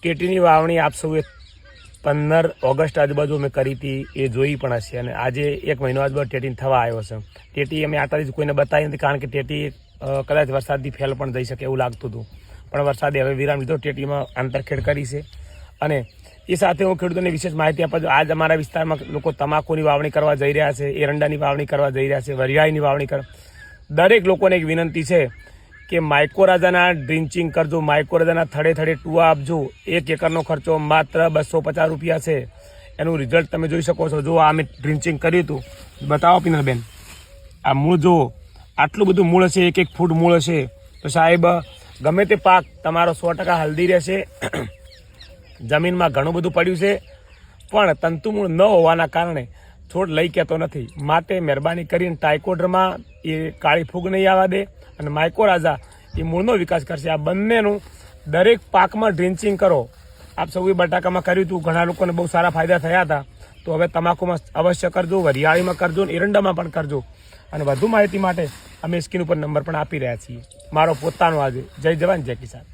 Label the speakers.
Speaker 1: ટેટીની વાવણી આપ સૌએ 15 ઓગસ્ટ આજુબાજુ અમે કરી હતી, એ જોઈ પણ હશે. અને આજે 1 મહિનો આજુબાજુ ટેટીને થવા આવ્યો છે. ટેટી અમે આ તારીખ કોઈને બતાવી નથી, કારણ કે ટેટી કદાચ વરસાદથી ફેલ પણ થઈ શકે એવું લાગતું હતું, પણ વરસાદે હવે વિરામ લીધો. ટેટીમાં આંતરખેડ કરી છે. અને એ સાથે હું ખેડૂતોને વિશેષ માહિતી આપું છું. આજ અમારા વિસ્તારમાં લોકો તમાકુની વાવણી કરવા જઈ રહ્યા છે, એરંડાની વાવણી કરવા જઈ રહ્યા છે, વરિયાળીની વાવણી કરવા. દરેક લોકોને એક વિનંતી છે કે માઇકોરાજાના ડ્રિન્ચિંગ કરજો, માઇકોરાજાના થડે થડે ટુવા આપજો. 1 એકરનો ખર્ચો માત્ર 250 રૂપિયા છે. એનું રિઝલ્ટ તમે જોઈ શકો છો. જો આ અમે ડ્રિન્ચિંગ કર્યું હતું, બતાવો પિનલબેન, આ મૂળ જુઓ, આટલું બધું મૂળ હશે, 1 ફૂટ મૂળ હશે. તો સાહેબ ગમે તે પાક તમારો 100% હલ્દી રહેશે. જમીનમાં ઘણું બધું પડ્યું છે, પણ તંતુમૂળ ન હોવાના કારણે છોડ લઈ કહેતો નથી. માટે મહેરબાની કરીને ટાઇકોડરમાં એ કાળી ફૂગ નહીં આવવા દે, અને માઇકોરાજા એ મૂળનો વિકાસ કરશે. આ બંનેનું દરેક પાકમાં ડ્રિન્ચિંગ કરો. આપ સૌએ બટાકામાં કર્યું હતું, ઘણા લોકોને બહુ સારા ફાયદા થયા હતા. તો હવે તમાકુમાં અવશ્ય કરજો, વરિયાળીમાં કરજો, એરંડામાં પણ કરજો. અને વધુ માહિતી માટે અમે સ્ક્રીન ઉપર નંબર પણ આપી રહ્યા છીએ. મારો પોતાનો આજે. જય જવાન જય કિસાન.